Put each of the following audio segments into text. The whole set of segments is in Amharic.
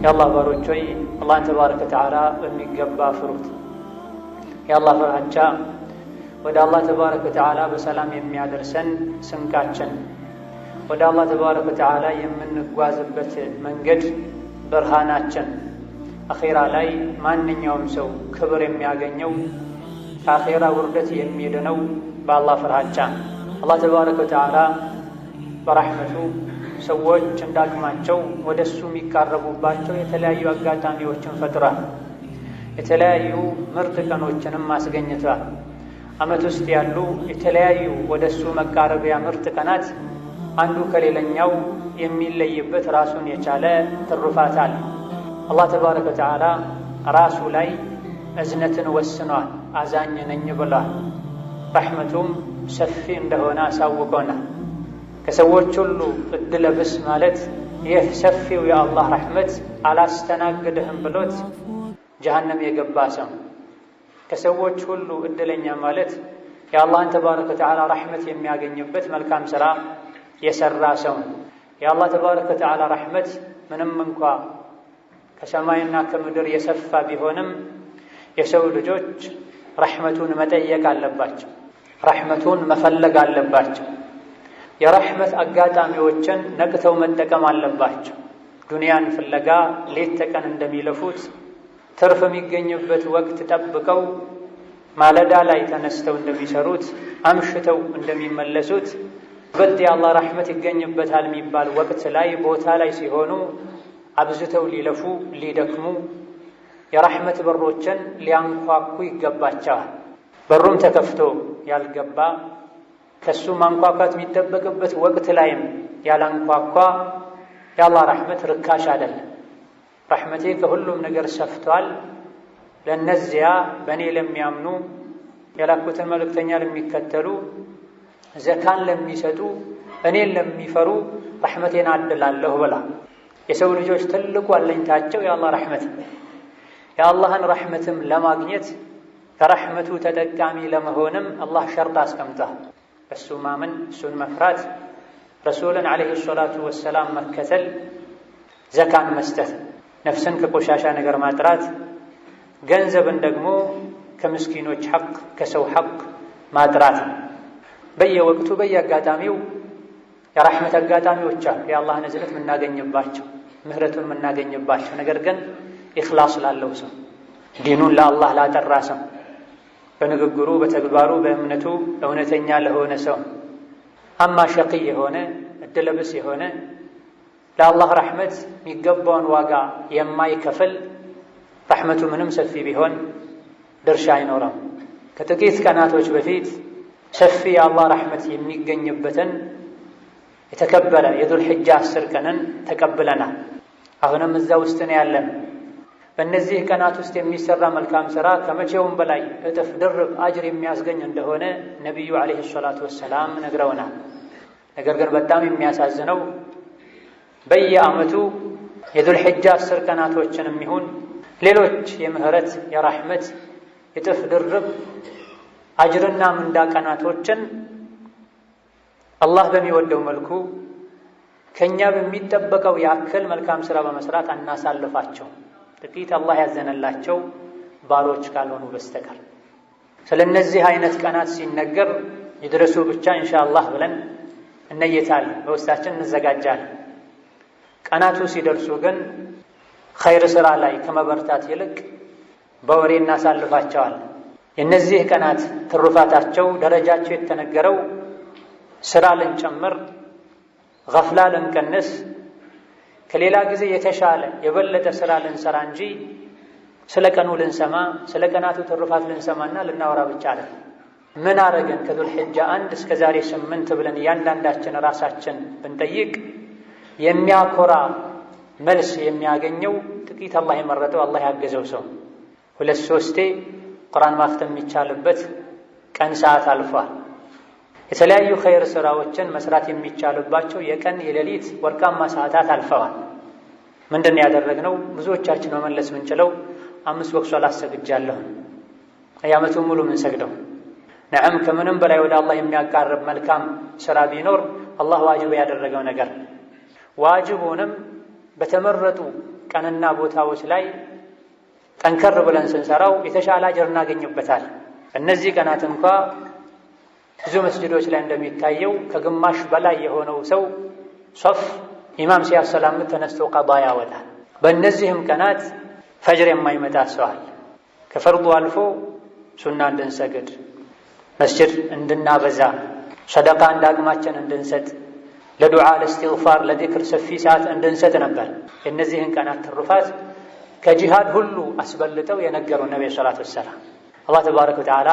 የአላህ ባሮች ሆይ አላህን ተባረከ ወተዓላ በሚገባ ፍሩት። የአላህ ፍራቻ ወደ አላህ ተባረከ ወተዓላ በሰላም የሚያደርሰን ስንቃችን፣ ወደ አላህ ተባረከ ወተዓላ የምንጓዝበት መንገድ ብርሃናችን፣ አኼራ ላይ ማንኛውም ሰው ክብር የሚያገኘው ከአኼራ ውርደት የሚድነው በአላህ ፍርሃቻ። አላህ ተባረከ ወተዓላ በረሕመቱ ሰዎች እንዳቅማቸው ወደ እሱ የሚቃረቡባቸው የተለያዩ አጋጣሚዎችን ፈጥሯል። የተለያዩ ምርጥ ቀኖችንም አስገኝቷል። ዓመት ውስጥ ያሉ የተለያዩ ወደ እሱ መቃረቢያ ምርጥ ቀናት አንዱ ከሌላኛው የሚለይበት ራሱን የቻለ ትሩፋት አለ። አላህ ተባረከ ወተዓላ ራሱ ላይ እዝነትን ወስኗል። አዛኝ ነኝ ብሏል። ረሕመቱም ሰፊ እንደሆነ አሳውቆናል። ከሰዎች ሁሉ ዕድለ ቢስ ማለት ይህ ሰፊው የአላህ ረሕመት አላስተናግድህም ብሎት ጀሀነም የገባ ሰው። ከሰዎች ሁሉ ዕድለኛ ማለት የአላህን ተባረከ ወተዓላ ረሕመት የሚያገኝበት መልካም ሥራ የሠራ ሰው። የአላህ ተባረከ ወተዓላ ረሕመት ምንም እንኳ ከሰማይና ከምድር የሰፋ ቢሆንም የሰው ልጆች ረሕመቱን መጠየቅ አለባቸው። ረሕመቱን መፈለግ አለባቸው። የረሕመት አጋጣሚዎችን ነቅተው መጠቀም አለባቸው። ዱንያን ፍለጋ ሌት ተቀን እንደሚለፉት ትርፍ የሚገኝበት ወቅት ጠብቀው ማለዳ ላይ ተነስተው እንደሚሰሩት አምሽተው እንደሚመለሱት በልጥ የአላህ ረሕመት ይገኝበታል የሚባል ወቅት ላይ ቦታ ላይ ሲሆኑ አብዝተው ሊለፉ ሊደክሙ የረሕመት በሮችን ሊያንኳኩ ይገባቸዋል። በሩም ተከፍቶ ያልገባ ከሱ ማንኳኳት የሚጠበቅበት ወቅት ላይም ያላንኳኳ የአላህ ረሕመት ርካሽ አይደለም። ረሕመቴ ከሁሉም ነገር ሰፍቷል፣ ለእነዚያ በእኔ ለሚያምኑ የላኩትን መልእክተኛ ለሚከተሉ ዘካን ለሚሰጡ እኔን ለሚፈሩ ረሕመቴን አድላለሁ ብላ። የሰው ልጆች ትልቁ አለኝታቸው የአላህ ረሕመት። የአላህን ረሕመትም ለማግኘት ከረሕመቱ ተጠቃሚ ለመሆንም አላህ ሸርጥ አስቀምጧል። እሱ ማመን፣ እሱን መፍራት፣ ረሱልን ዓለይሂ ሰላቱ ወሰላም መከተል፣ ዘካን መስጠት፣ ነፍስን ከቆሻሻ ነገር ማጥራት፣ ገንዘብን ደግሞ ከምስኪኖች ሐቅ ከሰው ሐቅ ማጥራት። በየወቅቱ በየአጋጣሚው የረሕመት አጋጣሚዎች አሉ። የአላህን እዝነት የምናገኝባቸው፣ ምህረቱን የምናገኝባቸው። ነገር ግን ኢኽላስ ላለው ሰው፣ ዲኑን ለአላህ ላጠራ ሰው፣ በንግግሩ በተግባሩ በእምነቱ እውነተኛ ለሆነ ሰው። አማ ሸቂይ የሆነ ዕድለ ቢስ የሆነ ለአላህ ረሕመት የሚገባውን ዋጋ የማይከፍል ረሕመቱ ምንም ሰፊ ቢሆን ድርሻ አይኖረም። ከጥቂት ቀናቶች በፊት ሰፊ የአላህ ረሕመት የሚገኝበትን የተከበረ የዙል ሒጃ 10 ቀንን ተቀብለናል። አሁንም እዛ ውስጥ ነው ያለን። በእነዚህ ቀናት ውስጥ የሚሰራ መልካም ሥራ ከመቼውም በላይ እጥፍ ድርብ አጅር የሚያስገኝ እንደሆነ ነቢዩ ዓለይሂ ሰላቱ ወሰላም ነግረውናል። ነገር ግን በጣም የሚያሳዝነው በየዓመቱ የዙል ሒጃ 10 ቀናቶችን የሚሆን ሌሎች የምህረት የረሕመት እጥፍ ድርብ አጅርና ምንዳ ቀናቶችን አላህ በሚወደው መልኩ ከእኛ በሚጠበቀው ያክል መልካም ሥራ በመስራት አናሳልፋቸው፣ ጥቂት አላህ ያዘነላቸው ባሮች ካልሆኑ በስተቀር። ስለ እነዚህ አይነት ቀናት ሲነገር ይድረሱ ብቻ ኢንሻአላህ ብለን እነየታለን፣ በውስጣችን እንዘጋጃለን። ቀናቱ ሲደርሱ ግን ኸይር ሥራ ላይ ከመበርታት ይልቅ በወሬ እናሳልፋቸዋለን። የእነዚህ ቀናት ትሩፋታቸው ደረጃቸው የተነገረው ሥራ ልንጨምር፣ ገፍላ ልንቀንስ፣ ከሌላ ጊዜ የተሻለ የበለጠ ሥራ ልንሰራ እንጂ ስለ ቀኑ ልንሰማ ስለ ቀናቱ ትሩፋት ልንሰማና ልናወራ ብቻ አለን። ምን አረገን ከዙል ሒጃ 1 እስከ ዛሬ 8 ብለን እያንዳንዳችን ራሳችን ብንጠይቅ የሚያኮራ መልስ የሚያገኘው ጥቂት አላህ የመረጠው አላህ ያገዘው ሰው 2-3 ቁርአን ማክተም የሚቻልበት ቀን ሰዓት አልፏል። የተለያዩ ኸይር ሥራዎችን መስራት የሚቻልባቸው የቀን የሌሊት ወርቃማ ሰዓታት አልፈዋል። ምንድን ያደረግነው? ብዙዎቻችን መመለስ ምንችለው 5 ወቅት ሶላት ሰግጃለሁ፣ አያመቱን ሙሉ ምን ሰግደው። ነዓም ከምንም በላይ ወደ አላህ የሚያቃርብ መልካም ሥራ ቢኖር አላህ ዋጅብ ያደረገው ነገር ዋጅቡንም በተመረጡ ቀንና ቦታዎች ላይ ጠንከር ብለን ስንሰራው የተሻለ አጅር እናገኝበታል። እነዚህ ቀናት እንኳ ብዙ መስጂዶች ላይ እንደሚታየው ከግማሽ በላይ የሆነው ሰው ሶፍ ኢማም ሲያሰላምት ተነስቶ ቀዳ ያወጣል። በእነዚህም ቀናት ፈጅር የማይመጣ ሰው አለ። ከፈርዱ አልፎ ሱና እንድንሰግድ፣ መስጂድ እንድናበዛ፣ ሰደቃ እንዳቅማችን እንድንሰጥ፣ ለዱዓ ለእስትግፋር ለዚክር ሰፊ ሰዓት እንድንሰጥ ነበር። የእነዚህን ቀናት ትሩፋት ከጂሃድ ሁሉ አስበልጠው የነገሩ ነብዩ ሰለላሁ ዐለይሂ ወሰለም አላህ ተባረከ ወተዓላ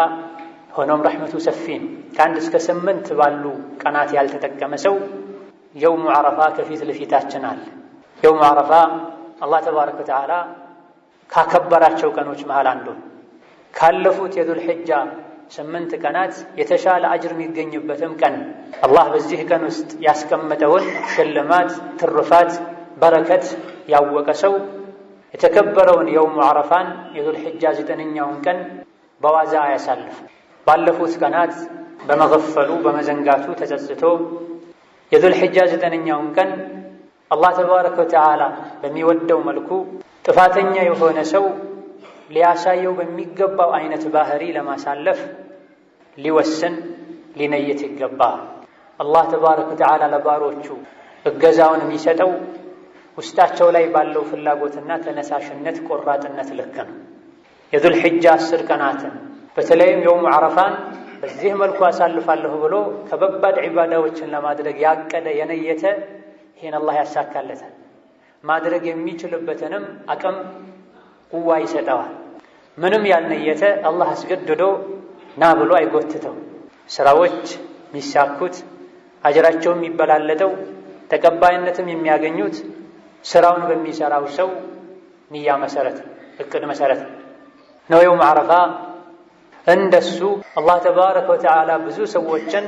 ሆኖም ረሕመቱ ሰፊ ነው። ከ1 እስከ 8 ባሉ ቀናት ያልተጠቀመ ሰው የውሙ ዓረፋ ከፊት ለፊታችን አለ። የውሙ ዓረፋ አላህ ተባረከ ወተዓላ ካከበራቸው ቀኖች መሃል አንዱ ካለፉት የዙል ሒጃ 8 ቀናት የተሻለ አጅር የሚገኝበትም ቀን አላህ በዚህ ቀን ውስጥ ያስቀመጠውን ሽልማት፣ ትሩፋት፣ በረከት ያወቀ ሰው የተከበረውን የውሙ ዓረፋን የዙል ሒጃ 9ኛውን ቀን በዋዛ አያሳልፍ። ባለፉት ቀናት በመገፈሉ በመዘንጋቱ ተጸጽቶ የዙል ሒጃ 9ኛውን ቀን አላህ ተባረከ ወተዓላ በሚወደው መልኩ ጥፋተኛ የሆነ ሰው ሊያሳየው በሚገባው አይነት ባህሪ ለማሳለፍ ሊወስን ሊነየት ይገባ። አላህ ተባረከ ወተዓላ ለባሮቹ እገዛውን የሚሰጠው ውስጣቸው ላይ ባለው ፍላጎትና ተነሳሽነት ቆራጥነት ልክ ነው። የዙል ሒጃ 10 ቀናትን በተለይም የውሙ ዓረፋን በዚህ መልኩ አሳልፋለሁ ብሎ ከበባድ ዒባዳዎችን ለማድረግ ያቀደ የነየተ ይህን አላህ ያሳካለታል። ማድረግ የሚችልበትንም አቅም ቁዋ ይሰጠዋል። ምንም ያልነየተ አላህ አስገድዶ ና ብሎ አይጎትተው። ስራዎች የሚሳኩት አጅራቸው የሚበላለጠው ተቀባይነትም የሚያገኙት ስራውን በሚሰራው ሰው ንያ መሰረት እቅድ መሰረት ነው። የውም ዓረፋ እንደሱ አላህ ተባረከ ወተዓላ ብዙ ሰዎችን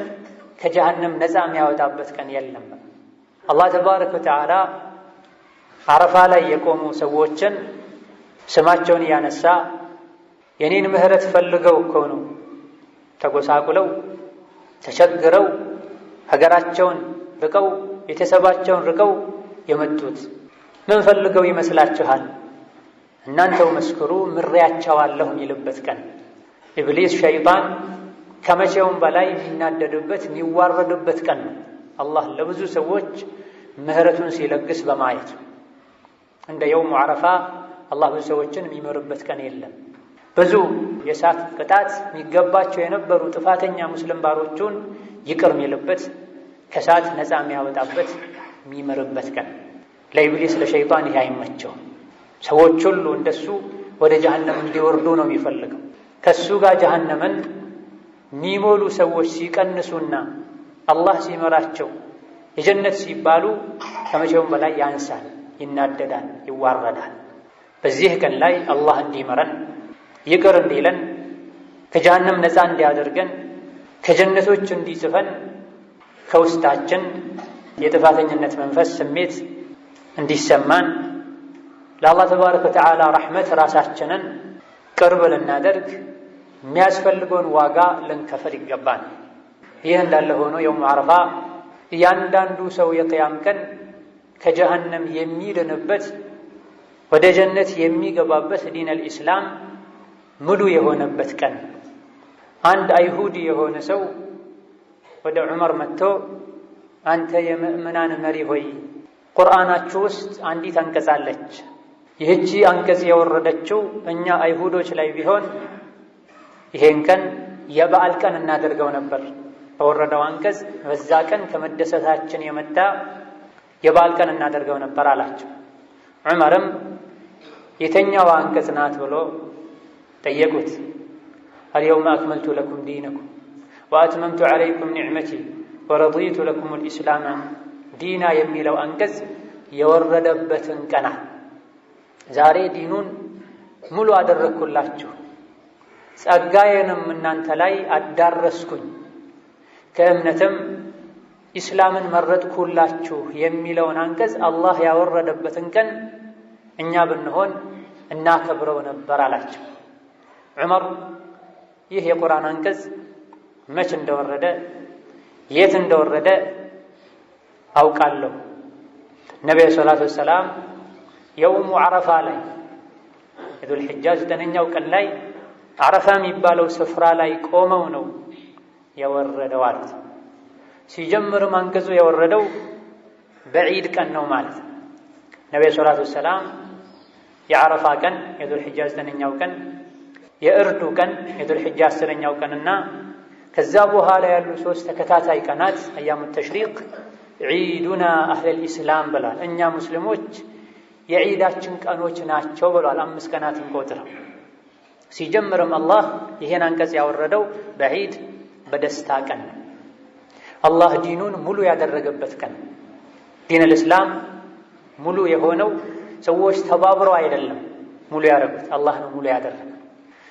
ከጀሃነም ነፃ የሚያወጣበት ቀን የለም። አላህ ተባረከ ወተዓላ ዓረፋ ላይ የቆሙ ሰዎችን ስማቸውን እያነሳ የኔን ምህረት ፈልገው እኮ ነው ተጎሳቁለው ተቸግረው ሀገራቸውን ርቀው ቤተሰባቸውን ርቀው የመጡት ምን ፈልገው ይመስላችኋል? እናንተው መስክሩ ምሬያቸዋለሁ የሚልበት ቀን። ኢብሊስ ሸይጣን ከመቼውም በላይ የሚናደድበት የሚዋረድበት ቀን ነው። አላህ ለብዙ ሰዎች ምህረቱን ሲለግስ በማየት እንደ የውሙ ዓረፋ አላህ ብዙ ሰዎችን የሚምርበት ቀን የለም። ብዙ የእሳት ቅጣት የሚገባቸው የነበሩ ጥፋተኛ ሙስሊም ባሮቹን ይቅር የሚልበት ከእሳት ነፃ የሚያወጣበት የሚምርበት ቀን። ለኢብሊስ ለሸይጣን ይህ አይመቸውም። ሰዎች ሁሉ እንደሱ ወደ ጀሃነም እንዲወርዱ ነው የሚፈልገው። ከሱ ጋር ጀሃነምን የሚሞሉ ሰዎች ሲቀንሱና አላህ ሲመራቸው የጀነት ሲባሉ ከመቼውም በላይ ያንሳል፣ ይናደዳል፣ ይዋረዳል። በዚህ ቀን ላይ አላህ እንዲመረን ይቅር እንዲለን ከጀሃነም ነፃ እንዲያደርገን ከጀነቶች እንዲጽፈን ከውስጣችን የጥፋተኝነት መንፈስ ስሜት እንዲሰማን ለአላህ ተባረከ ወተዓላ ረሕመት ራሳችንን ቅርብ ልናደርግ የሚያስፈልገውን ዋጋ ልንከፍል ይገባል። ይህ እንዳለ ሆኖ የውም ዓረፋ እያንዳንዱ ሰው የቅያም ቀን ከጀሃነም የሚድንበት ወደ ጀነት የሚገባበት ዲነል ኢስላም ሙሉ የሆነበት ቀን። አንድ አይሁዲ የሆነ ሰው ወደ ዑመር መጥቶ አንተ የምእምናን መሪ ሆይ ቁርአናችሁ ውስጥ አንዲት አንቀጽ አለች። ይህቺ አንቀጽ የወረደችው እኛ አይሁዶች ላይ ቢሆን ይሄን ቀን የበዓል ቀን እናደርገው ነበር። በወረደው አንቀጽ በዛ ቀን ከመደሰታችን የመጣ የበዓል ቀን እናደርገው ነበር አላቸው። ዑመርም የተኛው አንቀጽ ናት ብሎ ጠየቁት። አልየውመ አክመልቱ ለኩም ዲነኩም ወአትመምቱ ዐለይኩም ኒዕመቲ ወረዲቱ ለኩም ልኢስላም ዲና የሚለው አንቀጽ የወረደበትን ቀና ዛሬ ዲኑን ሙሉ አደረግኩላችሁ፣ ጸጋዬንም እናንተ ላይ አዳረስኩኝ፣ ከእምነትም ኢስላምን መረጥኩላችሁ የሚለውን አንቀጽ አላህ ያወረደበትን ቀን እኛ ብንሆን እናከብረው ነበር አላቸው። ዑመር ይህ የቁርአን አንቀጽ መች እንደወረደ የት እንደወረደ አውቃለሁ። ነቢዩ ሰለላሁ ዐለይሂ ወሰለም የውሙ ዓረፋ ላይ የዙል ሒጃ 9ኛው ቀን ላይ ዓረፋ የሚባለው ስፍራ ላይ ቆመው ነው የወረደው አሉት። ሲጀምርም አንቀጹ የወረደው በዒድ ቀን ነው ማለት ነው። ነብዩ ሰለላሁ ዐለይሂ ወሰለም የዓረፋ ቀን የዙል ሒጃ 9ኛው ቀን፣ የእርዱ ቀን የዙል ሒጃ 10ኛው ቀንና ከዛ በኋላ ያሉ 3 ተከታታይ ቀናት አያሙ ተሽሪቅ ዒዱና አህለል ኢስላም ብሏል። እኛ ሙስሊሞች የዒዳችን ቀኖች ናቸው ብሏል። 5 ቀናትን ቆጥረው ሲጀምርም አላህ ይሄን አንቀጽ ያወረደው በዒድ በደስታ ቀን አላህ ዲኑን ሙሉ ያደረገበት ቀን። ዲነል እስላም ሙሉ የሆነው ሰዎች ተባብረው አይደለም ሙሉ ያደረጉት፣ አላህ ነው ሙሉ ያደረገው።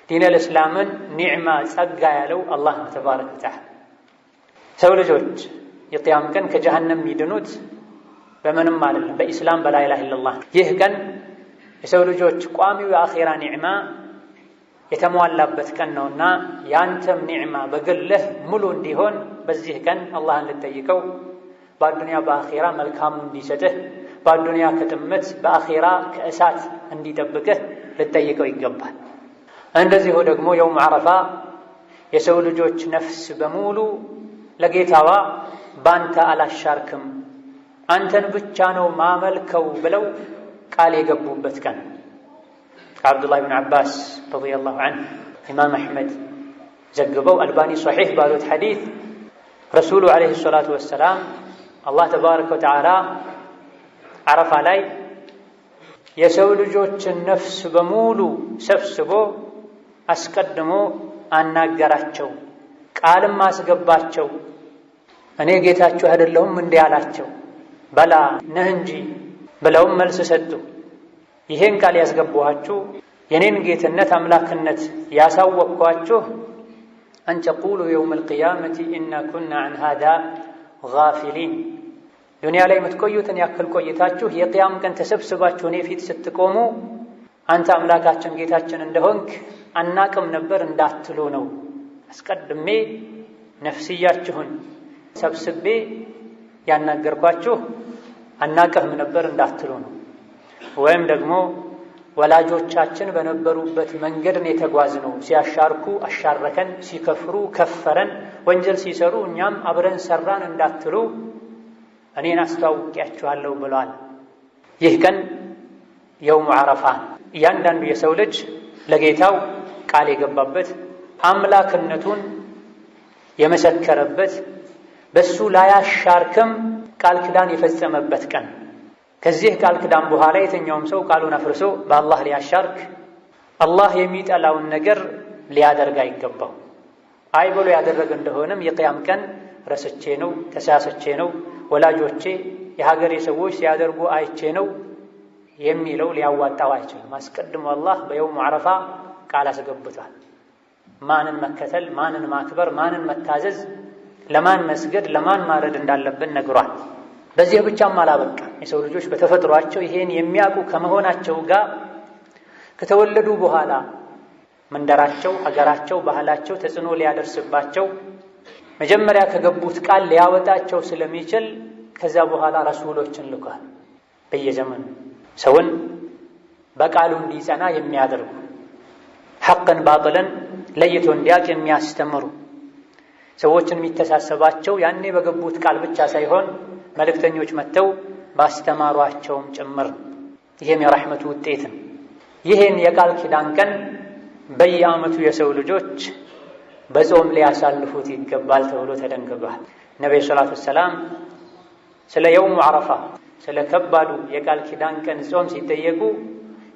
ዲነል እስላምን ኒዕማ ጸጋ ያለው አላህ ነው ተባረከ ወተዓላ። ሰው ልጆች የቂያም ቀን ከጀሃነም የሚድኑት በምንም አይደለም በኢስላም በላ ኢላሃ ኢለላህ። ይህ ቀን የሰው ልጆች ቋሚው የአኺራ ኒዕማ የተሟላበት ቀን ነውና ያንተም ኒዕማ በግልህ ሙሉ እንዲሆን በዚህ ቀን አላህን ልጠይቀው፣ በአዱንያ በአኺራ መልካሙ እንዲሰጥህ፣ በአዱንያ ከጥመት በአኺራ ከእሳት እንዲጠብቅህ ልጠይቀው ይገባል። እንደዚሁ ደግሞ የውም ዓረፋ የሰው ልጆች ነፍስ በሙሉ ለጌታዋ ባንተ አላሻርክም አንተን ብቻ ነው ማመልከው ብለው ቃል የገቡበት ቀን። ከዓብዱላህ ብን ዓባስ ረዲየላሁ ዐንሁ ኢማም አሕመድ ዘግበው አልባኒ ሶሒሕ ባሉት ሐዲስ ረሱሉ ዐለይሂ ሰላቱ ወሰላም አላህ ተባረከ ወተዓላ ዓረፋ ላይ የሰው ልጆችን ነፍስ በሙሉ ሰብስቦ አስቀድሞ አናገራቸው፣ ቃልም አስገባቸው። እኔ ጌታችሁ አይደለሁም እንዲህ አላቸው። በላ ነህ እንጂ ብለውም መልስ ሰጡ። ይሄን ቃል ያስገባኋችሁ የኔን ጌትነት አምላክነት ያሳወቅኳችሁ አን ተቁሉ የውመል ቂያመቲ ኢና ኩና ዐን ሃዛ ጋፊሊን። ዱንያ ላይ የምትቆዩትን ያክል ቆይታችሁ የቂያም ቀን ተሰብስባችሁ እኔ ፊት ስትቆሙ አንተ አምላካችን ጌታችን እንደሆንክ አናቅም ነበር እንዳትሉ ነው። አስቀድሜ ነፍስያችሁን ሰብስቤ ያናገርኳችሁ አናቅህም ነበር እንዳትሉ ነው። ወይም ደግሞ ወላጆቻችን በነበሩበት መንገድን የተጓዝነው ሲያሻርኩ አሻረከን፣ ሲከፍሩ ከፈረን፣ ወንጀል ሲሰሩ እኛም አብረን ሰራን እንዳትሉ እኔን አስተዋውቂያችኋለሁ ብሏል። ይህ ቀን የውሙ ዓረፋ እያንዳንዱ የሰው ልጅ ለጌታው ቃል የገባበት አምላክነቱን የመሰከረበት በሱ ላያሻርክም ቃል ኪዳን የፈጸመበት ቀን። ከዚህ ቃል ኪዳን በኋላ የትኛውም ሰው ቃሉን አፍርሶ በአላህ ሊያሻርክ አላህ የሚጠላውን ነገር ሊያደርግ አይገባው። አይ ብሎ ያደረገ እንደሆነም የቂያም ቀን ረስቼ ነው ተሳስቼ ነው ወላጆቼ የሀገሬ ሰዎች ሲያደርጉ አይቼ ነው የሚለው ሊያዋጣው አይችልም። አስቀድሞ አላህ በየውሙ ዓረፋ ቃል አስገብቷል። ማንን መከተል፣ ማንን ማክበር፣ ማንን መታዘዝ፣ ለማን መስገድ፣ ለማን ማረድ እንዳለብን ነግሯል። በዚህ ብቻም አላበቃ። የሰው ልጆች በተፈጥሯቸው ይሄን የሚያውቁ ከመሆናቸው ጋር ከተወለዱ በኋላ መንደራቸው፣ ሀገራቸው፣ ባህላቸው ተጽዕኖ ሊያደርስባቸው መጀመሪያ ከገቡት ቃል ሊያወጣቸው ስለሚችል ከዛ በኋላ ረሱሎችን ልኳል። በየዘመኑ ሰውን በቃሉ እንዲጸና የሚያደርጉ ሐቅን ባጥልን ለይቶ እንዲያውቅ የሚያስተምሩ ሰዎችን የሚተሳሰባቸው ያኔ በገቡት ቃል ብቻ ሳይሆን መልእክተኞች መጥተው ባስተማሯቸውም ጭምር። ይህም የረሕመቱ ውጤት ነው። ይህን የቃል ኪዳን ቀን በየዓመቱ የሰው ልጆች በጾም ሊያሳልፉት ይገባል ተብሎ ተደንግጓል። ነብዩ ሰለላሁ ዐለይሂ ወሰለም ስለ የውሙ ዓረፋ ስለ ከባዱ የቃል ኪዳን ቀን ጾም ሲጠየቁ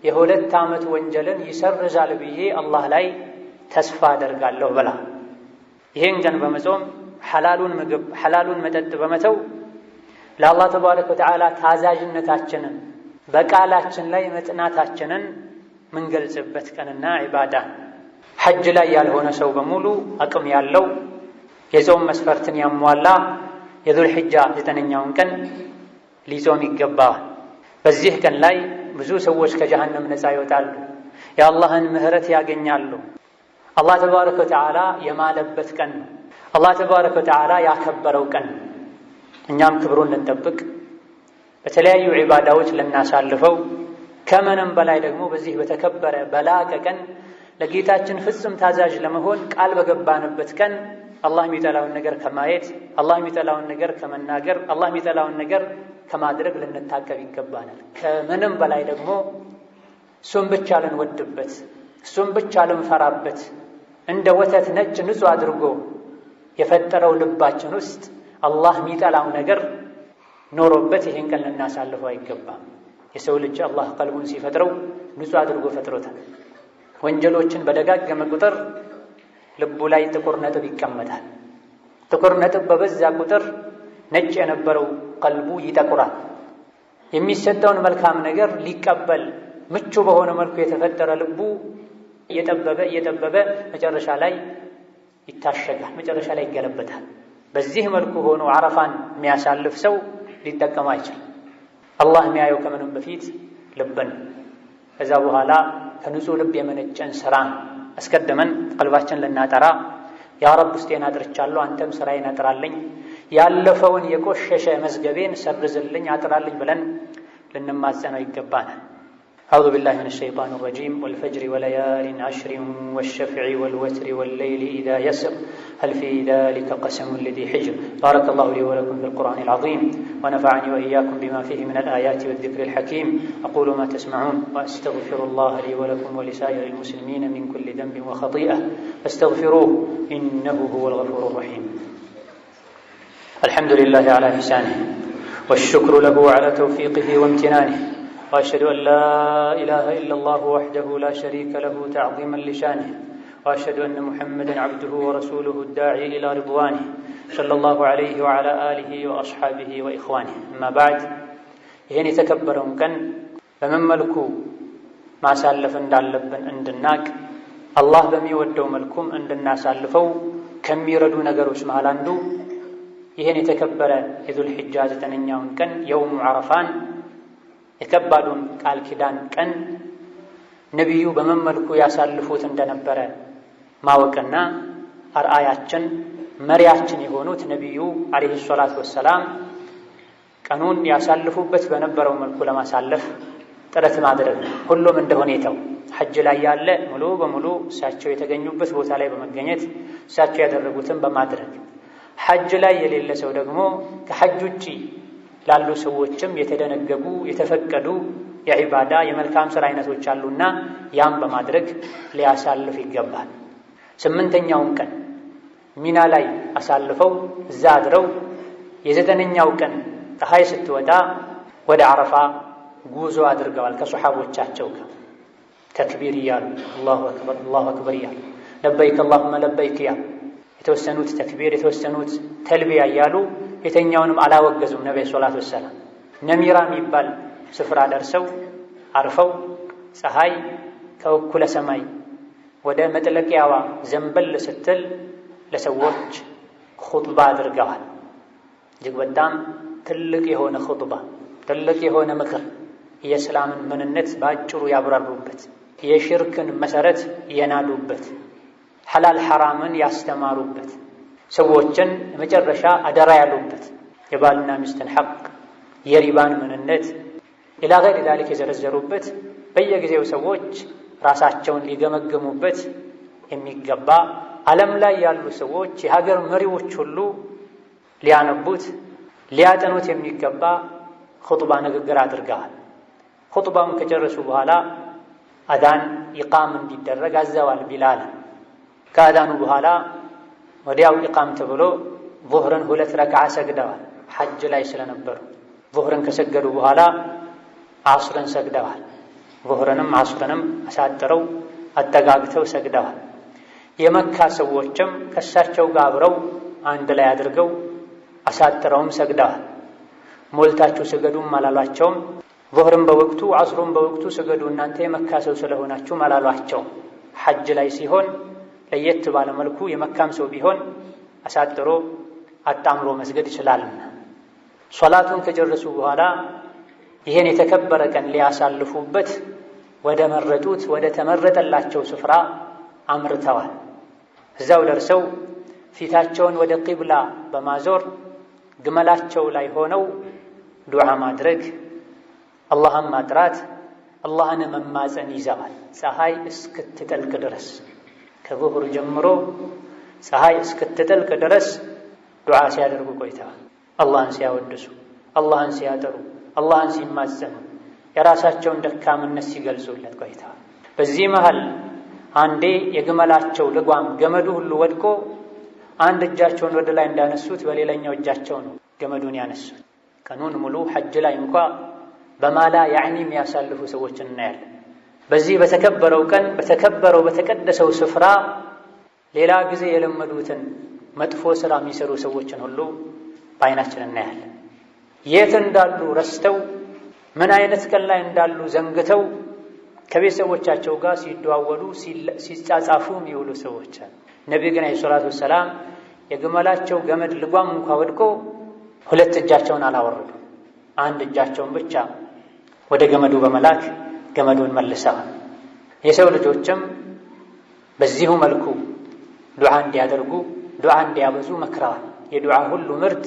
የ2 ዓመት ወንጀልን ይሰርዛል ብዬ አላህ ላይ ተስፋ አደርጋለሁ ብላ ይህን ቀን በመጾም ሐላሉን ምግብ ሐላሉን መጠጥ በመተው ለአላህ ተባረከ ወተዓላ ታዛዥነታችንን በቃላችን ላይ መጽናታችንን ምንገልጽበት ቀንና ዒባዳ። ሐጅ ላይ ያልሆነ ሰው በሙሉ አቅም ያለው የጾም መስፈርትን ያሟላ የዙል ሒጃ 9ኛውን ቀን ሊጾም ይገባዋል። በዚህ ቀን ላይ ብዙ ሰዎች ከጀሃነም ነፃ ይወጣሉ፣ የአላህን ምህረት ያገኛሉ። አላህ ተባረከ ወተዓላ የማለበት ቀን ነው። አላህ ተባረከ ወተዓላ ያከበረው ቀን ነው። እኛም ክብሩን ልንጠብቅ በተለያዩ ዒባዳዎች ልናሳልፈው ከምንም በላይ ደግሞ በዚህ በተከበረ በላቀ ቀን ለጌታችን ፍጹም ታዛዥ ለመሆን ቃል በገባንበት ቀን አላህ የሚጠላውን ነገር ከማየት፣ አላህ የሚጠላውን ነገር ከመናገር፣ አላህ የሚጠላውን ነገር ከማድረግ ልንታቀብ ይገባናል። ከምንም በላይ ደግሞ እሱን ብቻ ልንወድበት፣ እሱን ብቻ ልንፈራበት እንደ ወተት ነጭ ንጹህ አድርጎ የፈጠረው ልባችን ውስጥ አላህ የሚጠላው ነገር ኖሮበት ይህን ቀን ልናሳልፈው አይገባም። የሰው ልጅ አላህ ቀልቡን ሲፈጥረው ንጹህ አድርጎ ፈጥሮታል። ወንጀሎችን በደጋገመ ቁጥር ልቡ ላይ ጥቁር ነጥብ ይቀመጣል። ጥቁር ነጥብ በበዛ ቁጥር ነጭ የነበረው ቀልቡ ይጠቁራል። የሚሰጠውን መልካም ነገር ሊቀበል ምቹ በሆነ መልኩ የተፈጠረ ልቡ እየጠበበ መጨረሻ ላይ ይታሸጋል፣ መጨረሻ ላይ ይገለበታል። በዚህ መልኩ ሆኖ አረፋን የሚያሳልፍ ሰው ሊጠቀም አይችልም። አላህ የሚያየው ከምንም በፊት ልብን፣ ከዛ በኋላ ከንጹህ ልብ የመነጨን ስራን አስቀድመን ቀልባችን ልናጠራ ያ ረብ ውስጤን አጥርቻለሁ አንተም ስራዬን አጥራልኝ፣ ያለፈውን የቆሸሸ መዝገቤን ሰርዝልኝ አጥራልኝ ብለን ልንማጸነው ይገባናል። أعوذ بالله من الشيطان الرجيم والفجر وليال عشر والشفع والوتر والليل إذا يسر هل في ذلك قسم لذي حجر. بارك الله لي ولكم بالقرآن العظيم ونفعني وإياكم بما فيه من الآيات والذكر الحكيم. أقول ما تسمعون وأستغفر الله لي ولكم ولسائر المسلمين من كل ذنب وخطيئة فاستغفروه إنه هو الغفور الرحيم. الحمد لله على إحسانه والشكر له على توفيقه وامتنانه وأشهد أن لا إله إلا الله وحده لا شريك له تعظيما لشانه وأشهد أن محمدا عبده ورسوله الداعي إلى رضوانه صلى الله عليه وعلى آله وأصحابه وإخوانه. أما بعد ይህን የተከበረውን ቀን በምን መልኩ ማሳለፍ እንዳለብን እንድናቅ አላህ በሚወደው መልኩም እንድናሳልፈው ከሚረዱ ነገሮች መሃል አንዱ ይህን የተከበረ የዙል ሒጃ 9ኛውን ቀን የውሙ ዓረፋን የከባዱን ቃል ኪዳን ቀን ነቢዩ በምን መልኩ ያሳልፉት እንደነበረ ማወቅና አርአያችን መሪያችን የሆኑት ነቢዩ አለይሂ ሰላቱ ወሰላም ቀኑን ያሳልፉበት በነበረው መልኩ ለማሳለፍ ጥረት ማድረግ ነው። ሁሉም እንደ ሁኔታው ሐጅ ላይ ያለ ሙሉ በሙሉ እሳቸው የተገኙበት ቦታ ላይ በመገኘት እሳቸው ያደረጉትን በማድረግ፣ ሐጅ ላይ የሌለ ሰው ደግሞ ከሐጅ ውጪ ላሉ ሰዎችም የተደነገጉ የተፈቀዱ የዒባዳ የመልካም ሥራ አይነቶች አሉና ያም በማድረግ ሊያሳልፍ ይገባል። 8ኛውን ቀን ሚና ላይ አሳልፈው እዛ አድረው የ9ኛው ቀን ፀሐይ ስትወጣ ወደ ዓረፋ ጉዞ አድርገዋል። ከሱሐቦቻቸው ጋር ተክቢር እያሉ አላሁ አክበር አላሁ አክበር እያሉ ለበይክ አላሁመ ለበይክ እያሉ የተወሰኑት ተክቢር የተወሰኑት ተልቢያ እያሉ የተኛውንም አላወገዙም። ነብዩ ሰለላሁ ዐለይሂ ወሰለም ነሚራ የሚባል ስፍራ ደርሰው አርፈው ፀሐይ ከእኩለ ሰማይ ወደ መጥለቂያዋ ዘንበል ስትል ለሰዎች ኹጥባ አድርገዋል። እጅግ በጣም ትልቅ የሆነ ኹጥባ፣ ትልቅ የሆነ ምክር፣ የእስላምን ምንነት በአጭሩ ያብራሩበት፣ የሽርክን መሰረት የናዱበት፣ ሐላል ሐራምን ያስተማሩበት፣ ሰዎችን መጨረሻ አደራ ያሉበት፣ የባልና ሚስትን ሐቅ፣ የሪባን ምንነት ኢላ ገይሪ ዛሊክ የዘረዘሩበት፣ በየጊዜው ሰዎች ራሳቸውን ሊገመገሙበት የሚገባ ዓለም ላይ ያሉ ሰዎች የሀገር መሪዎች ሁሉ ሊያነቡት ሊያጠኑት የሚገባ ኹጥባ ንግግር አድርገዋል። ኹጥባውን ከጨረሱ በኋላ አዳን ኢቃም እንዲደረግ አዘዋል ቢላል። ከአዳኑ በኋላ ወዲያው ኢቃም ተብሎ ዙህርን 2 ረክዓ ሰግደዋል። ሐጅ ላይ ስለነበሩ ዙህርን ከሰገዱ በኋላ ዓስርን ሰግደዋል። ዙህርንም ዓስርንም አሳጥረው አጠጋግተው ሰግደዋል። የመካ ሰዎችም ከሳቸው ጋር አብረው አንድ ላይ አድርገው አሳጥረውም ሰግደዋል። ሞልታችሁ ስገዱም አላሏቸውም። ዙህርን በወቅቱ ዓስሩን በወቅቱ ስገዱ እናንተ የመካ ሰው ስለሆናችሁም አላሏቸውም። ሐጅ ላይ ሲሆን ለየት ባለ መልኩ የመካም ሰው ቢሆን አሳጥሮ አጣምሮ መስገድ ይችላልና ሶላቱን ከጨረሱ በኋላ ይሄን የተከበረ ቀን ሊያሳልፉበት ወደ መረጡት ወደ ተመረጠላቸው ስፍራ አምርተዋል። እዛው ደርሰው ፊታቸውን ወደ ቂብላ በማዞር ግመላቸው ላይ ሆነው ዱዓ ማድረግ፣ አላህን ማጥራት፣ አላህን መማፀን ይዘዋል። ፀሐይ እስክትጠልቅ ድረስ ከዙሁር ጀምሮ ፀሐይ እስክትጠልቅ ድረስ ዱዓ ሲያደርጉ ቆይተዋል። አላህን ሲያወድሱ፣ አላህን ሲያጠሩ፣ አላህን ሲማፀኑ፣ የራሳቸውን ደካምነት ሲገልጹለት ቆይተዋል። በዚህ መሃል አንዴ የግመላቸው ልጓም ገመዱ ሁሉ ወድቆ አንድ እጃቸውን ወደ ላይ እንዳነሱት በሌላኛው እጃቸው ነው ገመዱን ያነሱት። ቀኑን ሙሉ ሐጅ ላይ እንኳ በማላ ያዕኒ የሚያሳልፉ ሰዎችን እናያለን። በዚህ በተከበረው ቀን በተከበረው በተቀደሰው ስፍራ ሌላ ጊዜ የለመዱትን መጥፎ ሥራ የሚሰሩ ሰዎችን ሁሉ በዓይናችን እናያለን። የት እንዳሉ ረስተው ምን አይነት ቀን ላይ እንዳሉ ዘንግተው ከቤተሰቦቻቸው ጋር ሲደዋወሉ ሲጻጻፉ የሚውሉ ሰዎች አሉ። ነቢዩ ግን አለይሂ ሰላቱ ወሰላም የግመላቸው ገመድ ልጓም እንኳ ወድቆ ሁለት እጃቸውን አላወረዱ፣ አንድ እጃቸውን ብቻ ወደ ገመዱ በመላክ ገመዱን መልሰዋል። የሰው ልጆችም በዚሁ መልኩ ዱዓ እንዲያደርጉ ዱዓ እንዲያበዙ መክረዋል። የዱዓ ሁሉ ምርጥ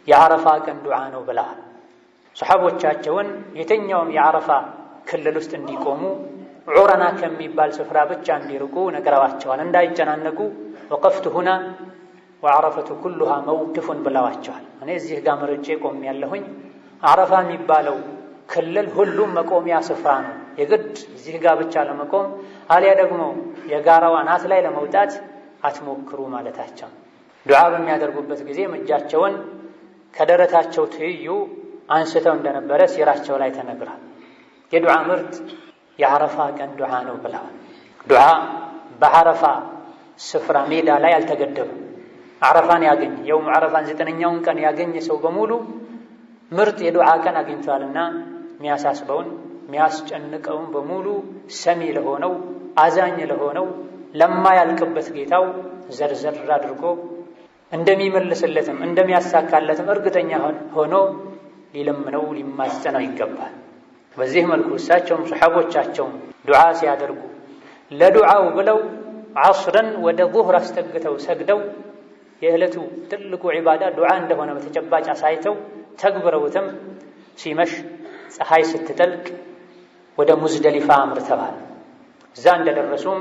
የዓረፋ ቀን ዱዓ ነው ብለዋል። ሰሓቦቻቸውን የትኛውም የዓረፋ ክልል ውስጥ እንዲቆሙ ዑረና ከሚባል ስፍራ ብቻ እንዲርቁ ነግረዋቸዋል። እንዳይጨናነቁ ወቀፍቱ ሁና ወዓረፈቱ ኩሉሃ መውቅፉን ብለዋቸዋል። እኔ እዚህ ጋር መርጬ ቆም ያለሁኝ ዓረፋ የሚባለው ክልል ሁሉም መቆሚያ ስፍራ ነው፣ የግድ እዚህ ጋር ብቻ ለመቆም አሊያ ደግሞ የጋራው አናት ላይ ለመውጣት አትሞክሩ ማለታቸው። ዱዓ በሚያደርጉበት ጊዜ እጃቸውን ከደረታቸው ትይዩ አንስተው እንደነበረ ሲራቸው ላይ ተነግሯል። የዱዓ ምርጥ የዓረፋ ቀን ዱዓ ነው ብለዋል። ዱዓ በዓረፋ ስፍራ ሜዳ ላይ አልተገደበም። ዓረፋን ያገኝ የውም ዓረፋን 9ኛውን ቀን ያገኘ ሰው በሙሉ ምርጥ የዱዓ ቀን አግኝቷልና የሚያሳስበውን የሚያስጨንቀውን በሙሉ ሰሚ ለሆነው አዛኝ ለሆነው ለማያልቅበት ጌታው ዘርዘር አድርጎ እንደሚመልስለትም እንደሚያሳካለትም እርግጠኛ ሆኖ ሊለምነው ሊማጸነው ይገባል። በዚህ መልኩ እሳቸውም ሰሓቦቻቸውም ዱዓ ሲያደርጉ ለዱዓው ብለው ዓስርን ወደ ዙህር አስጠግተው ሰግደው የዕለቱ ትልቁ ዒባዳ ዱዓ እንደሆነ በተጨባጭ አሳይተው ተግብረውትም ሲመሽ ፀሐይ ስትጠልቅ ወደ ሙዝደሊፋ አምርተዋል። እዛ እንደደረሱም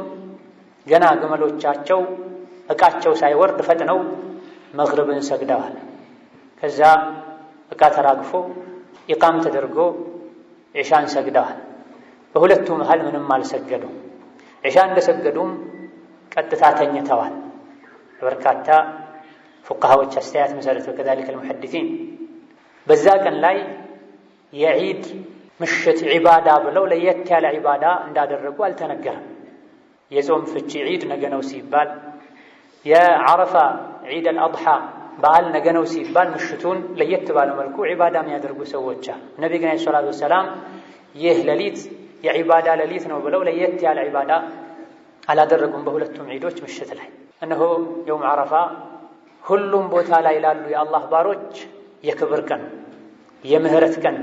ገና ግመሎቻቸው ዕቃቸው ሳይወርድ ፈጥነው መግሪብን ሰግደዋል። ከዛ ዕቃ ተራግፎ ኢቃም ተደርጎ ዒሻን ሰግደዋል። በሁለቱ መሃል ምንም አልሰገዱም። ዒሻ እንደሰገዱም ቀጥታ ተኝተዋል። በርካታ ፉቃሃዎች አስተያየት መሰረት ወከዛሊከ አልሙሐዲሲን በዛ ቀን ላይ የዒድ ምሽት ዒባዳ ብለው ለየት ያለ ዒባዳ እንዳደረጉ አልተነገረም። የጾም ፍቺ ዒድ ነገ ነው ሲባል፣ የዓረፋ ዒድ አልአድሓ በዓል ነገ ነው ሲባል ምሽቱን ለየት ባለ መልኩ ዒባዳ የሚያደርጉ ሰዎች አሉ። ነቢዩ ግን አለይሂ ሰላቱ ወሰላም ይህ ሌሊት የዒባዳ ሌሊት ነው ብለው ለየት ያለ ዒባዳ አላደረጉም። በሁለቱም ዒዶች ምሽት ላይ እነሆ የውም ዓረፋ ሁሉም ቦታ ላይ ላሉ የአላህ ባሮች የክብር ቀን፣ የምህረት ቀን፣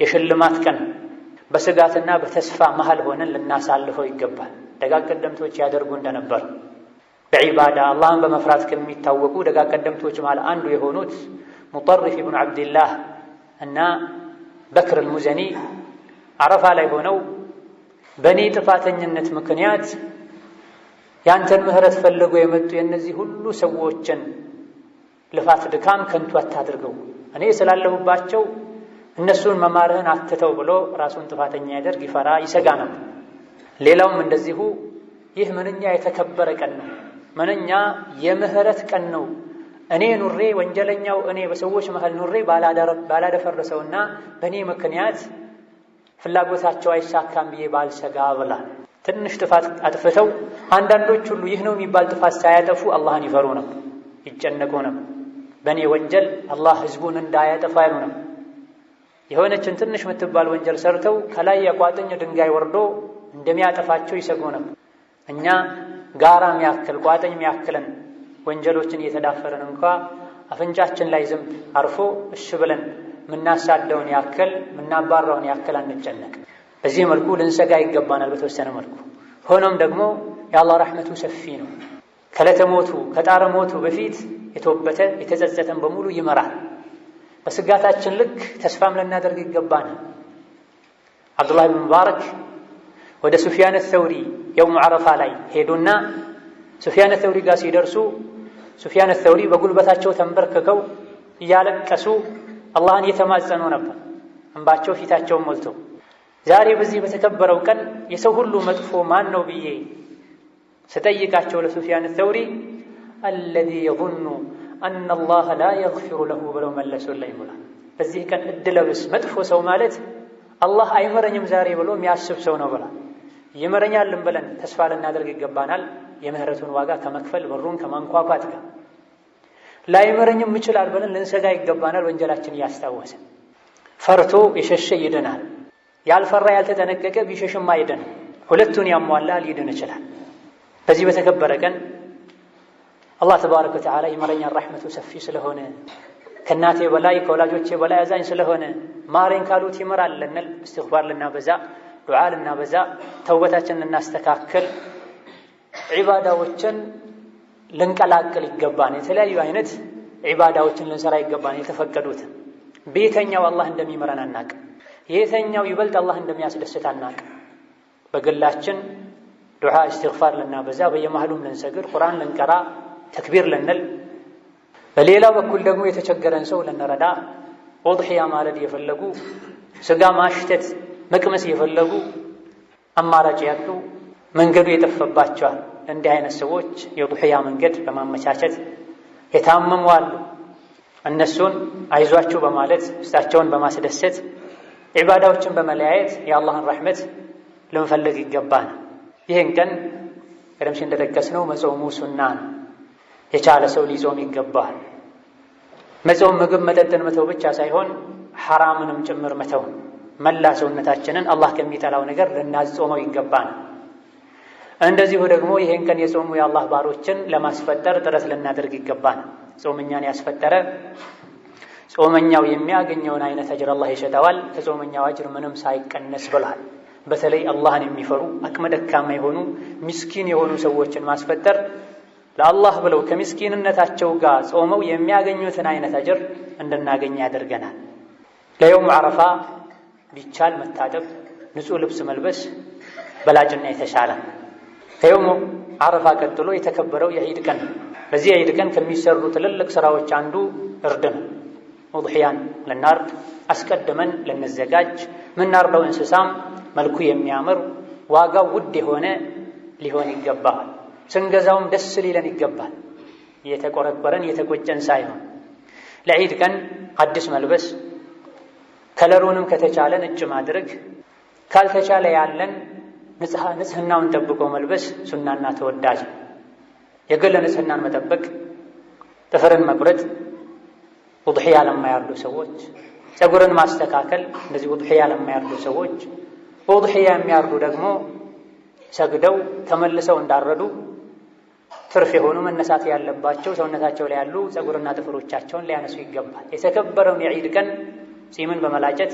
የሽልማት ቀን በስጋትና በተስፋ መሃል ሆነን ልናሳልፈው ይገባል። ደጋግ ቀደምቶች ያደርጉ እንደነበር በዒባዳ አላህን በመፍራት ከሚታወቁ ደጋግ ቀደምቶች መሃል አንዱ የሆኑት ሙጠሪፍ ኢብኑ ዓብድላህ እና በክር አልሙዘኒ ዓረፋ ላይ ሆነው በእኔ ጥፋተኝነት ምክንያት ያንተን ምህረት ፈልጎ የመጡ የእነዚህ ሁሉ ሰዎችን ልፋት ድካም ከንቱ አታድርገው፣ እኔ ስላለሁባቸው እነሱን መማርህን አትተው ብሎ ራሱን ጥፋተኛ ያደርግ ይፈራ ይሰጋ ነበር። ሌላውም እንደዚሁ ይህ ምንኛ የተከበረ ቀን ነው፣ ምንኛ የምህረት ቀን ነው፣ እኔ ኑሬ ወንጀለኛው እኔ በሰዎች መሃል ኑሬ ባላደፈረሰውና በእኔ ምክንያት ፍላጎታቸው አይሳካም ብዬ ባልሰጋ ብላ ትንሽ ጥፋት አጥፍተው አንዳንዶች ሁሉ ይህ ነው የሚባል ጥፋት ሳያጠፉ አላህን ይፈሩ ነው፣ ይጨነቁ ነው። በእኔ ወንጀል አላህ ህዝቡን እንዳያጠፋ ያሉ ነው። የሆነችን ትንሽ የምትባል ወንጀል ሰርተው ከላይ የቋጥኝ ድንጋይ ወርዶ እንደሚያጠፋቸው ይሰጉ ነው። እኛ ጋራ የሚያክል ቋጥኝ የሚያክልን ወንጀሎችን እየተዳፈረን እንኳ አፍንጫችን ላይ ዝንብ አርፎ እሺ ብለን ምናሳደውን ያክል ምናባራውን ያክል አንጨነቅ። በዚህ መልኩ ልንሰጋ ይገባናል በተወሰነ መልኩ። ሆኖም ደግሞ የአላህ ረሕመቱ ሰፊ ነው። ከለተሞቱ ከጣረ ሞቱ በፊት የተወበተ የተጸጸተን በሙሉ ይመራል። በስጋታችን ልክ ተስፋም ልናደርግ ይገባናል። አብዱላህ ብን ሙባረክ ወደ ሱፊያን አልተውሪ የውም ዓረፋ ላይ ሄዱና ሱፊያን አልተውሪ ጋር ሲደርሱ ሱፊያን አልተውሪ በጉልበታቸው ተንበርክከው እያለቀሱ አላህን እየተማጸኑ ነበር፣ እንባቸው ፊታቸውን ሞልቶ። ዛሬ በዚህ በተከበረው ቀን የሰው ሁሉ መጥፎ ማን ነው ብዬ ስጠይቃቸው ለሱፊያን አልተውሪ አለዚ የظኑ አነ አላህ ላ የግፊሩ ለሁ ብለው መለሱልኝ ብሏል። በዚህ ቀን እድለብስ መጥፎ ሰው ማለት አላህ አይመረኝም ዛሬ ብሎ የሚያስብ ሰው ነው ብሏል። ይመረኛልን ብለን ተስፋ ልናደርግ ይገባናል። የምህረቱን ዋጋ ከመክፈል በሩን ከማንኳኳት ጋር ላይመረኝም ይችላል ብለን ልንሰጋ ይገባናል። ወንጀላችን እያስታወሰ ፈርቶ የሸሸ ይድናል፣ ያልፈራ ያልተጠነቀቀ ቢሸሽማ አይድንም። ሁለቱን ያሟላ ሊድን ይችላል። በዚህ በተከበረ ቀን አላህ ተባረከ ወተዓላ ይመረኛል ረሕመቱ ሰፊ ስለሆነ ከእናቴ በላይ ከወላጆቼ በላይ አዛኝ ስለሆነ ማረኝ ካሉት ይምራል ልንል እስትግፋር ልናበዛ፣ ዱዓ ልናበዛ፣ ተውበታችንን ልናስተካክል፣ ዒባዳዎችን ልንቀላቅል ይገባን። የተለያዩ አይነት ዒባዳዎችን ልንሰራ ይገባን። የተፈቀዱትን በየተኛው አላህ እንደሚመረን አናቅ፣ የተኛው ይበልጥ አላህ እንደሚያስደስት አናቅ። በግላችን ዱዓ እስትግፋር ልናበዛ፣ በየመሃሉም ልንሰግድ፣ ቁርአን ልንቀራ፣ ተክቢር ልንል፣ በሌላ በኩል ደግሞ የተቸገረን ሰው ልንረዳ፣ ኡድሒያ ማለድ የፈለጉ ስጋ ማሽተት መቅመስ የፈለጉ አማራጭ ያጡ መንገዱ የጠፈባቸዋል። እንዲህ አይነት ሰዎች የኡድሒያ መንገድ በማመቻቸት የታመሙ አሉ። እነሱን አይዟችሁ በማለት ውስጣቸውን በማስደሰት ዒባዳዎችን በመለያየት የአላህን ረሕመት ልንፈልግ ይገባል። ይህን ቀን ቀደም ሲል እንደጠቀስነው መጾሙ ሱና ነው። የቻለ ሰው ሊጾም ይገባል። መጾም ምግብ መጠጥን መተው ብቻ ሳይሆን ሐራምንም ጭምር መተው፣ መላ ሰውነታችንን አላህ ከሚጠላው ነገር ልናጾመው ይገባል። እንደዚሁ ደግሞ ይህን ቀን የጾሙ የአላህ ባሮችን ለማስፈጠር ጥረት ልናደርግ ይገባል። ጾመኛን ያስፈጠረ ጾመኛው የሚያገኘውን አይነት አጅር አላህ ይሰጠዋል፣ ከጾመኛው አጅር ምንም ሳይቀነስ ብሏል። በተለይ አላህን የሚፈሩ አቅመ ደካማ የሆኑ ምስኪን የሆኑ ሰዎችን ማስፈጠር ለአላህ ብለው ከምስኪንነታቸው ጋር ጾመው የሚያገኙትን አይነት አጅር እንድናገኝ ያደርገናል። ለየውም ዓረፋ ቢቻል መታጠብ፣ ንጹህ ልብስ መልበስ በላጭና የተሻለ። ከየውም ዓረፋ ቀጥሎ የተከበረው የዒድ ቀን። በዚህ የዒድ ቀን ከሚሰሩ ትልልቅ ስራዎች አንዱ እርድ ነው። ኡድሒያን ልናርድ አስቀድመን ልንዘጋጅ፣ ምናርደው እንስሳም መልኩ የሚያምር ዋጋው ውድ የሆነ ሊሆን ይገባል። ስንገዛውም ደስ ሊለን ይገባል። የተቆረቆረን የተቆጨን ሳይሆን ለዒድ ቀን አዲስ መልበስ፣ ከለሩንም ከተቻለ ነጭ ማድረግ፣ ካልተቻለ ያለን ንጽህናውን ጠብቆ መልበስ ሱናና ተወዳጅ። የግል ንጽህናን መጠበቅ፣ ጥፍርን መቁረጥ ኡድሒያ ለማያርዱ ሰዎች፣ ፀጉርን ማስተካከል እንደዚህ ኡድሒያ ለማያርዱ ሰዎች፣ ኡድሒያ የሚያርዱ ደግሞ ሰግደው ተመልሰው እንዳረዱ ትርፍ የሆኑ መነሳት ያለባቸው ሰውነታቸው ላይ ያሉ ፀጉርና ጥፍሮቻቸውን ሊያነሱ ይገባል። የተከበረውን የዒድ ቀን ጺምን በመላጨት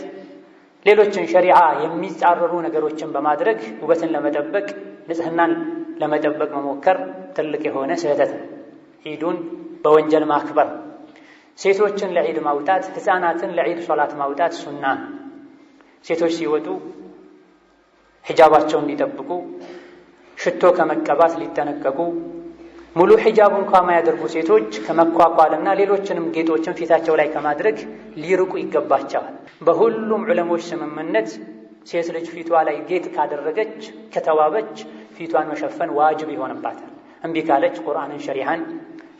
ሌሎችን ሸሪዓ የሚጻረሩ ነገሮችን በማድረግ ውበትን ለመጠበቅ ንጽህናን ለመጠበቅ መሞከር ትልቅ የሆነ ስህተት ነው። ዒዱን በወንጀል ማክበር፣ ሴቶችን ለዒድ ማውጣት፣ ህፃናትን ለዒድ ሶላት ማውጣት ሱና። ሴቶች ሲወጡ ሒጃባቸውን ሊጠብቁ፣ ሽቶ ከመቀባት ሊጠነቀቁ፣ ሙሉ ሒጃብ እንኳን ማያደርጉ ሴቶች ከመኳኳልና ሌሎችንም ጌጦችን ፊታቸው ላይ ከማድረግ ሊርቁ ይገባቸዋል። በሁሉም ዑለሞች ስምምነት ሴት ልጅ ፊቷ ላይ ጌጥ ካደረገች ከተዋበች ፊቷን መሸፈን ዋጅብ ይሆንባታል። እምቢ ካለች ቁርአንን ሸሪዓን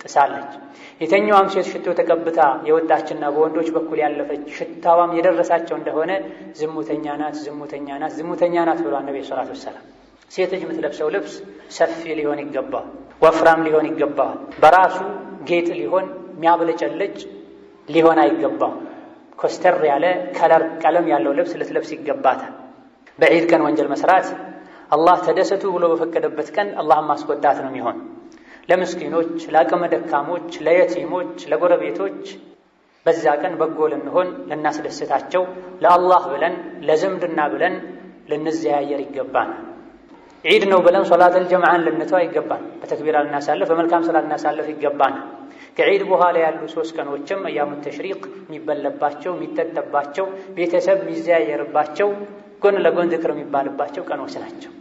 ጥሳለች። የተኛዋም ሴት ሽቶ ተቀብታ የወጣችና በወንዶች በኩል ያለፈች ሽታዋም የደረሳቸው እንደሆነ ዝሙተኛ ናት፣ ዝሙተኛ ናት፣ ዝሙተኛ ናት ብሏል ነብዩ ሰለላሁ ዐለይሂ ወሰለም። ሴት ልጅ የምትለብሰው ልብስ ሰፊ ሊሆን ይገባል፣ ወፍራም ሊሆን ይገባል። በራሱ ጌጥ ሊሆን የሚያብለጨልጭ ሊሆን አይገባም። ኮስተር ያለ ቀለም ያለው ልብስ ልትለብስ ይገባታል። በዒድ ቀን ወንጀል መስራት አላህ ተደሰቱ ብሎ በፈቀደበት ቀን አላህን ማስቆጣት ነው የሚሆን። ለምስኪኖች፣ ለአቅመ ደካሞች፣ ለየቲሞች፣ ለጎረቤቶች በዛ ቀን በጎ ልንሆን ልናስደስታቸው ለአላህ ብለን ለዝምድና ብለን ልንዘያየር ይገባል። ዒድ ነው ብለን ሶላተል ጀምዓን ልንተው ይገባል። በተክቢራ ልናሳልፍ፣ በመልካም ስራ ልናሳልፍ ይገባል። ከዒድ በኋላ ያሉ 3 ቀኖችም አያሙ ተሽሪቅ የሚበለባቸው፣ የሚጠጠባቸው፣ ቤተሰብ የሚዘያየርባቸው፣ ጎን ለጎን ዚክር የሚባልባቸው ቀኖች ናቸው።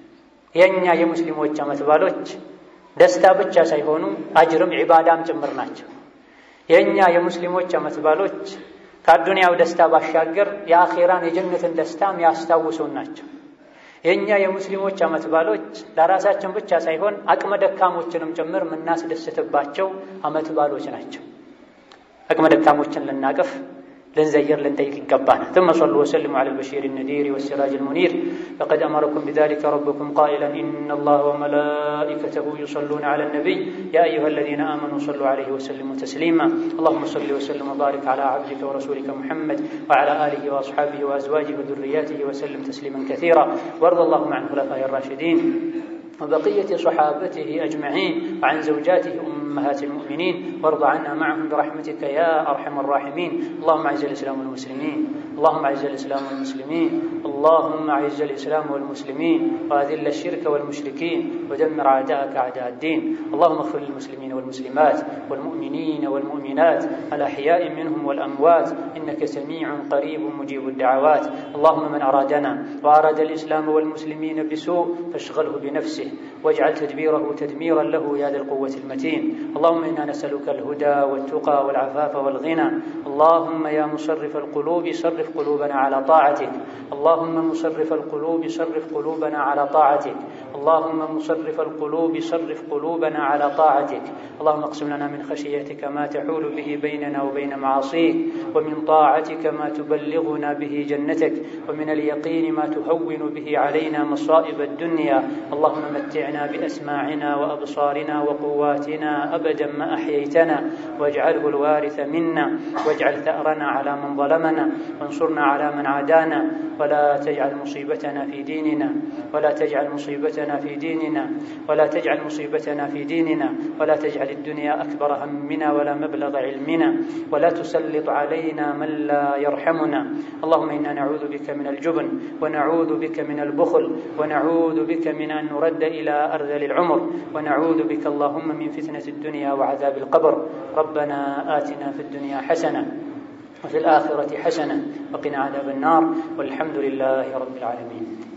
የኛ የሙስሊሞች ዓመት በዓሎች ደስታ ብቻ ሳይሆኑ አጅርም ዒባዳም ጭምር ናቸው። የኛ የሙስሊሞች ዓመት በዓሎች ከአዱንያው ደስታ ባሻገር የአኺራን የጀነትን ደስታም ያስታውሱን ናቸው። የኛ የሙስሊሞች ዓመት በዓሎች ለራሳችን ብቻ ሳይሆን አቅመ ደካሞችንም ጭምር የምናስደስትባቸው ዓመት በዓሎች ናቸው። አቅመ ደካሞችን ልናቅፍ لنزير لنتيك قبانا ثم صلوا وسلموا على البشير النذير والسراج المنير فقد أمركم بذلك ربكم قائلا إن الله وملائكته يصلون على النبي يا أيها الذين آمنوا صلوا عليه وسلموا تسليما اللهم صل وسلم وبارك على عبدك ورسولك محمد وعلى آله وأصحابه وأزواجه وذرياته وسلم تسليما كثيرا وارض اللهم عن خلفائه الراشدين وبقية صحابته أجمعين وعن زوجاته أمهات المؤمنين وارض عنا معهم برحمتك يا أرحم الراحمين اللهم أعز الإسلام والمسلمين اللهم أعز الإسلام والمسلمين اللهم أعز الإسلام والمسلمين وأذل الشرك والمشركين ودمر أعداءك أعداء الدين اللهم اغفر للمسلمين والمسلمات والمؤمنين والمؤمنات الأحياء منهم والأموات إنك سميع قريب مجيب الدعوات اللهم من أرادنا وأراد الإسلام والمسلمين بسوء فاشغله بنفسه واجعل تدبيره تدميرا له يا ذا القوة المتين اللهم إنا نسألك الهدى والتقى والعفاف والغنى اللهم يا مصرف القلوب صرف قلوبنا على طاعتك اللهم مصرف القلوب صرف قلوبنا على طاعتك اللهم مصرف القلوب صرف قلوبنا على طاعتك اللهم اقسم لنا من خشيتك ما تحول به بيننا وبين معاصيك ومن طاعتك ما تبلغنا به جنتك ومن اليقين ما تهون به علينا مصائب الدنيا اللهم متعنا بأسماعنا وأبصارنا وقواتنا أبدا ما أحييتنا واجعله الوارث منا واجعل ثأرنا على من ظلمنا وانصرنا على من عادانا ولا تجعل مصيبتنا في ديننا ولا تجعل مصيبتنا في ديننا ولا تجعل مصيبتنا في ديننا ولا تجعل الدنيا أكبر همنا ولا مبلغ علمنا ولا تسلط علينا من لا يرحمنا اللهم إنا نعوذ بك من الجبن ونعوذ بك من البخل ونعوذ بك من أن نرد إلى أرذل العمر ونعوذ بك اللهم من فتنة الدنيا وعذاب القبر ربنا آتنا في الدنيا حسنة وفي الآخرة حسنة وقنا عذاب النار والحمد لله رب العالمين.